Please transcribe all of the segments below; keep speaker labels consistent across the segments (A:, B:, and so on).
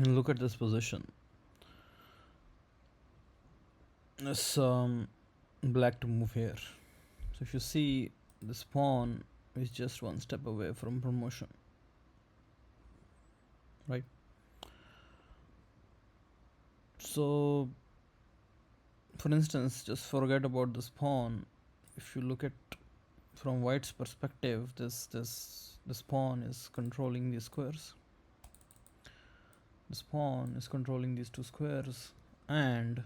A: Look at this position. It's black to move here. So if you see, this pawn is just one step away from promotion, right? So for instance, just forget about this pawn. If you look at from white's perspective, this pawn is controlling these squares. This pawn is controlling these two squares, and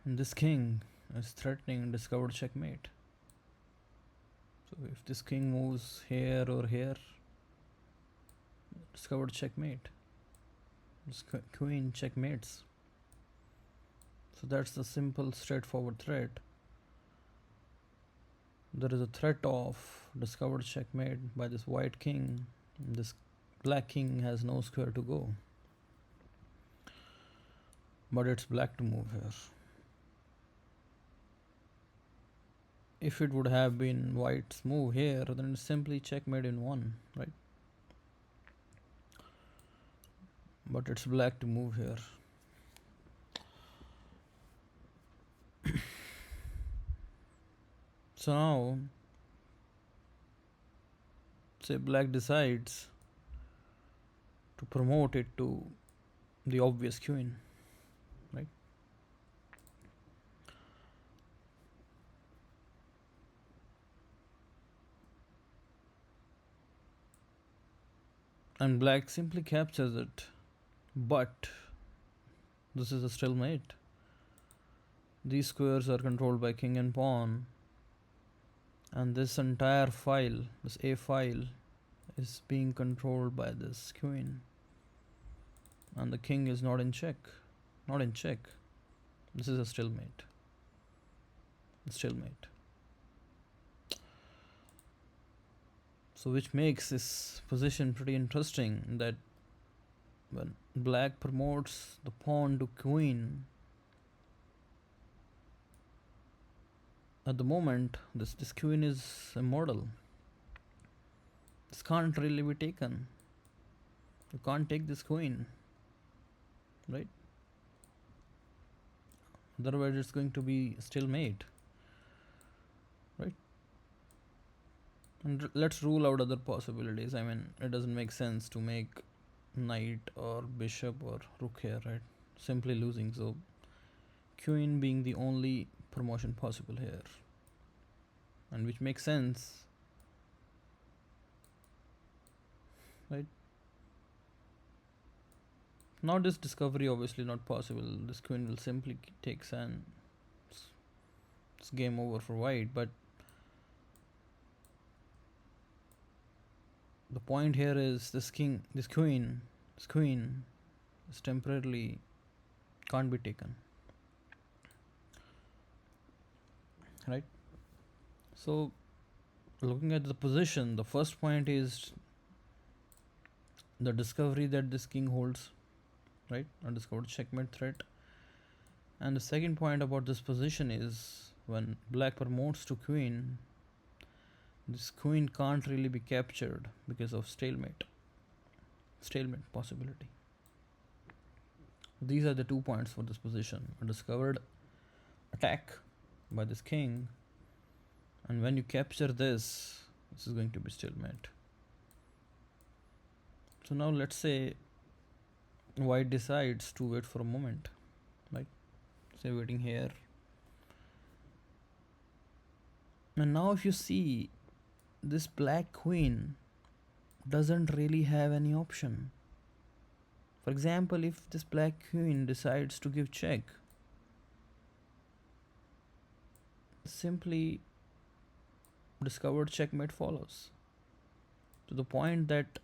A: this king is threatening discovered checkmate. So if this king moves here or here, discovered checkmate. This queen checkmates. So that's the simple straightforward threat. There is a threat of discovered checkmate by this white king. This black king has no square to go, but it's black to move here. If it would have been white's move here, then it's simply checkmate in one, right? But it's black to move here. So now, say black decides to promote it to the obvious queen, right? And black simply captures it, but this is a stalemate. These squares are controlled by king and pawn, and this entire file, this A file, is being controlled by this queen, and the king is not in check. Not in check. This is a stalemate. Stalemate. So which makes this position pretty interesting, that when black promotes the pawn to queen, at the moment this queen is immortal. This can't really be taken. You can't take this queen, right? Otherwise it's going to be stalemate, right? And let's rule out other possibilities. I mean, it doesn't make sense to make knight or bishop or rook here, right? Simply losing. So queen being the only promotion possible here, and which makes sense, right? Now this discovery obviously not possible. This queen will simply takes, and it's game over for white. But the point here is this queen is temporarily can't be taken, right? So looking at the position, the first point is the discovery that this king holds, right? Undiscovered checkmate threat. And the second point about this position is when black promotes to queen, this queen can't really be captured because of stalemate possibility. These are the 2 points for this position: a discovered attack by this king, and when you capture this is going to be stalemate. So now let's say white decides to wait for a moment, right? Say waiting here, and now if you see, this black queen doesn't really have any option. For example, if this black queen decides to give check, simply discovered checkmate follows. So the point that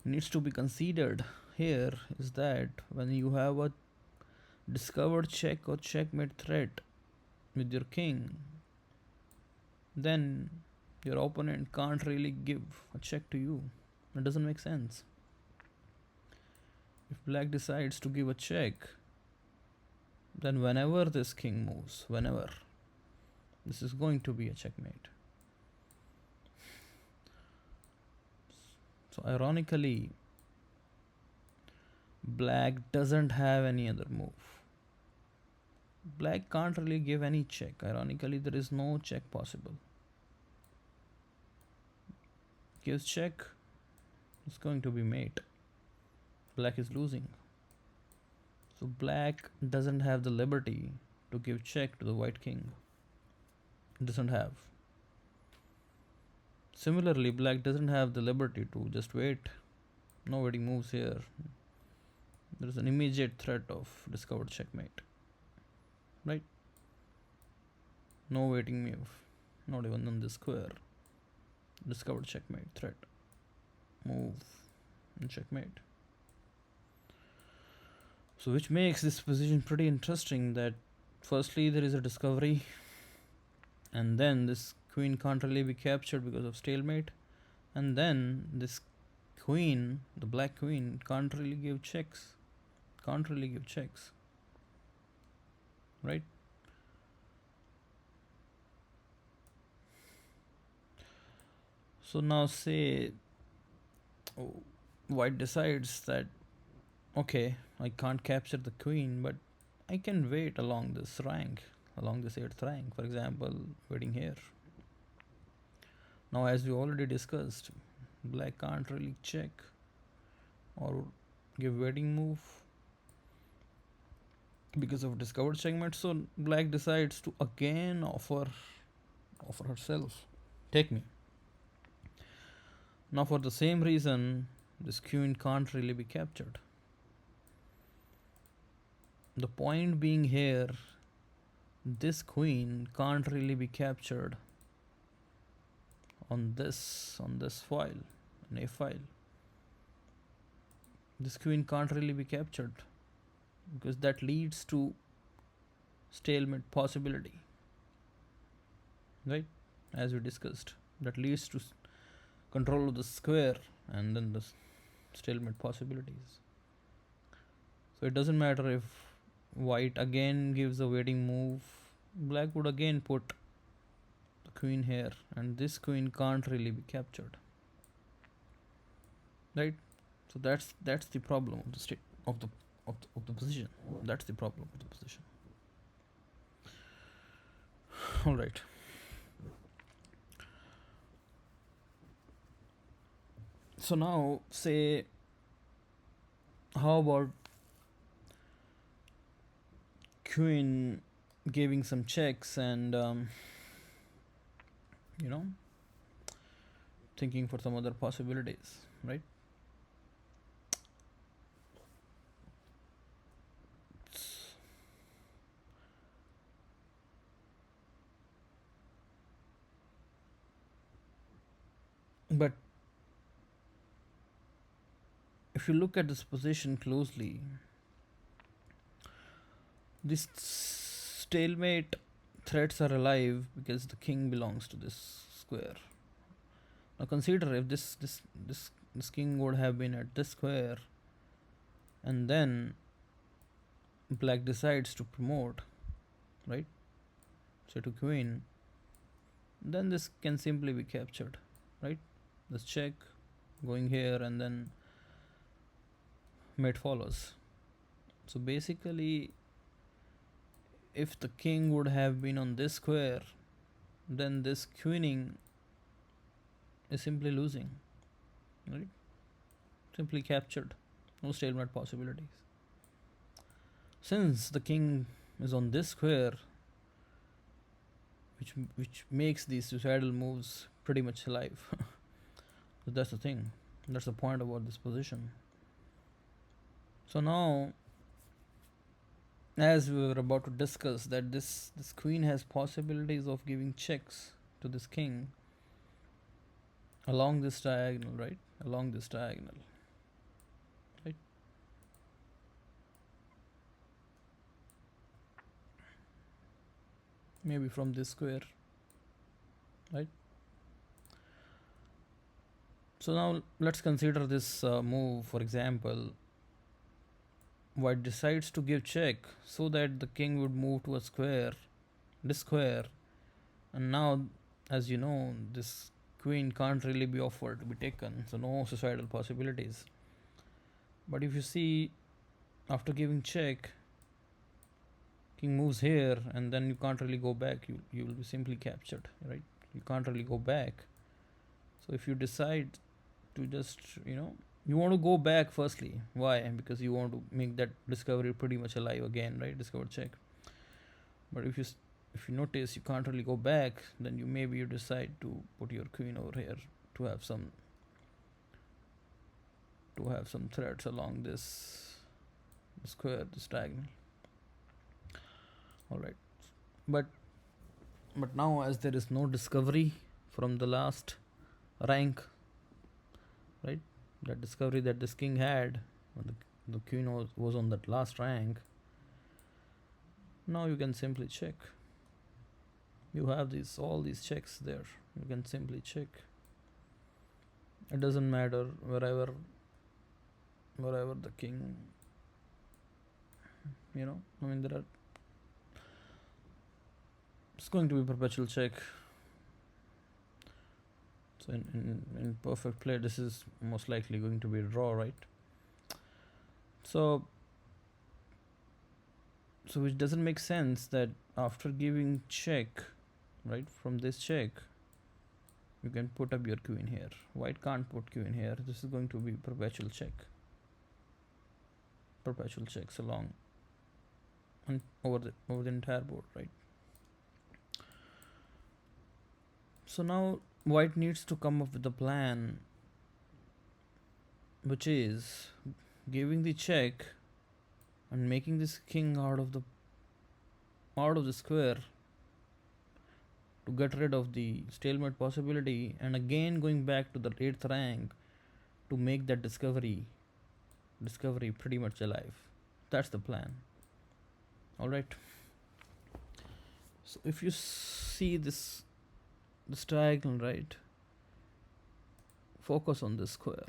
A: needs to be considered here is that when you have a discovered check or checkmate threat with your king, then your opponent can't really give a check to you. It doesn't make sense. If black decides to give a check, then whenever this king moves, this is going to be a checkmate. So ironically, Black doesn't have any other move. Black can't really give any check. Ironically, there is no check possible. Gives check, it's going to be mate. Black is losing. So black doesn't have the liberty to give check to the white king. Doesn't have. Similarly, black doesn't have the liberty to just wait. No waiting moves here. There is an immediate threat of discovered checkmate. Right? No waiting move. Not even on this square. Discovered checkmate threat. Move and checkmate. So which makes this position pretty interesting, that firstly there is a discovery, and then this queen can't really be captured because of stalemate, and then this queen, the black queen, can't really give checks. Right? So now say white decides that okay, I can't capture the queen, but I can wait along this rank, along this 8th rank, for example, waiting here. Now, as we already discussed, black can't really check or give waiting move because of discovered checkmate. So black decides to again offer herself, take me. Now, for the same reason, this queen can't really be captured. The point being here, this queen can't really be captured on this file, an A file. This queen can't really be captured because that leads to stalemate possibility. Right? As we discussed, that leads to control of the square and then the stalemate possibilities. So it doesn't matter if white again gives a waiting move, black would again put the queen here, and this queen can't really be captured. Right? So that's the problem of the state of the position. That's the problem of the position. All right. So now say, how about queen giving some checks and thinking for some other possibilities, right? But if you look at this position closely, this stalemate threats are alive because the king belongs to this square. Now consider if this king would have been at this square, and then black decides to promote, right? Say to queen, then this can simply be captured, right? This check going here and then mate follows. So basically, if the king would have been on this square, then this queening is simply losing, right? Simply captured, no stalemate possibilities. Since the king is on this square, which makes these suicidal moves pretty much alive. So that's the thing. That's the point about this position. So now, as we were about to discuss, that this queen has possibilities of giving checks to this king along this diagonal, right? Along this diagonal, right? Maybe from this square, right? So now let's consider this move. For example, white decides to give check so that the king would move to a square, this square, and now, as you know, this queen can't really be offered to be taken, so no suicidal possibilities. But if you see after giving check, king moves here, and then you can't really go back. You will be simply captured, right? You can't really go back. So if you decide to just, you want to go back firstly. Why? Because you want to make that discovery pretty much alive again, right? Discover check. But if you notice you can't really go back, then you decide to put your queen over here to have some threads along this square, this diagonal. All right, but now, as there is no discovery from the last rank, right? That discovery that this king had, the queen was on that last rank. Now you can simply check. You have all these checks there. You can simply check. It doesn't matter wherever the king, there are. It's going to be perpetual check. So in perfect play, this is most likely going to be a draw, right? So it doesn't make sense that after giving check, right, from this check, you can put up your queen here. White can't put queen here. This is going to be perpetual check. Perpetual checks along and over the entire board, right? So now white needs to come up with a plan, which is giving the check and making this king out of the square to get rid of the stalemate possibility, and again going back to the 8th rank to make that discovery pretty much alive. That's the plan. All right. So if you see this diagonal, right, focus on this square.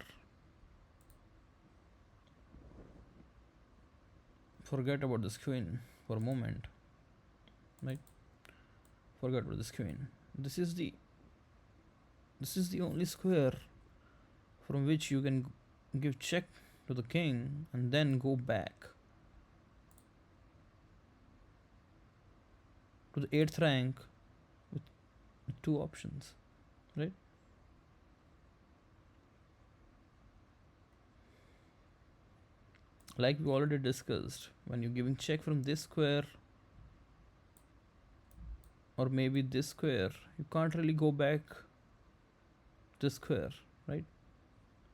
A: Forget about this queen for a moment, right? Forget about this queen. This is the only square from which you can give check to the king and then go back to the 8th rank with 2 options, right? Like we already discussed, when you're giving check from this square or maybe this square, you can't really go back this square, right?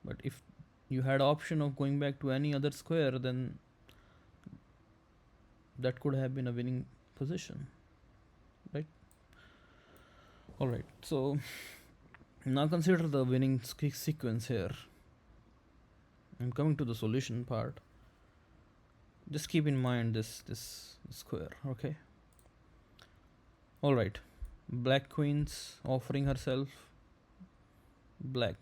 A: But if you had option of going back to any other square, then that could have been a winning position, right? All right, so now consider the winning sequence here. I'm coming to the solution part. Just keep in mind this square, okay? All right, black queen's offering herself. Black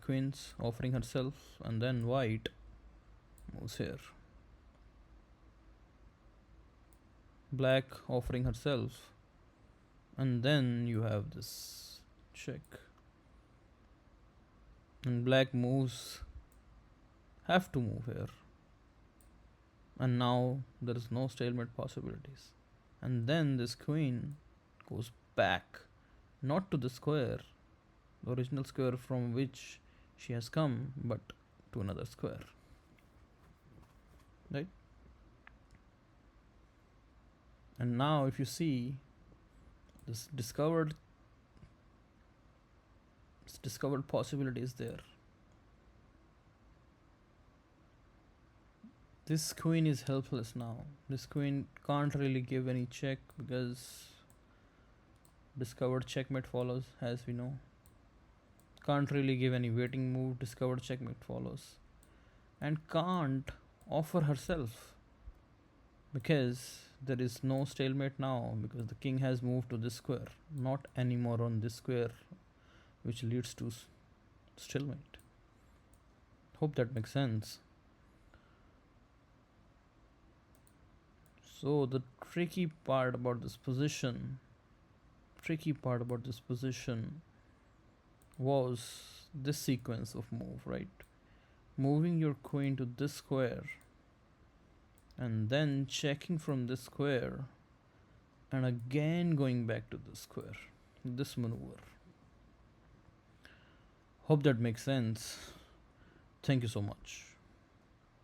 A: queen's offering herself, and then white moves here. Black offering herself, and then you have this check, and black moves, have to move here, and now there is no stalemate possibilities. And then this queen goes back, not to the square, the original square from which she has come, but to another square, right? And now if you see this discovered possibility is there. This queen is helpless now. This queen can't really give any check because discovered checkmate follows, as we know. Can't really give any waiting move, discovered checkmate follows. And can't offer herself because there is no stalemate now, because the king has moved to this square, not anymore on this square, which leads to stalemate. Hope that makes sense. So the tricky part about this position was this sequence of move, right? moving your queen to this square and then checking from this square and again going back to this square. This maneuver. Hope that makes sense. Thank you so much.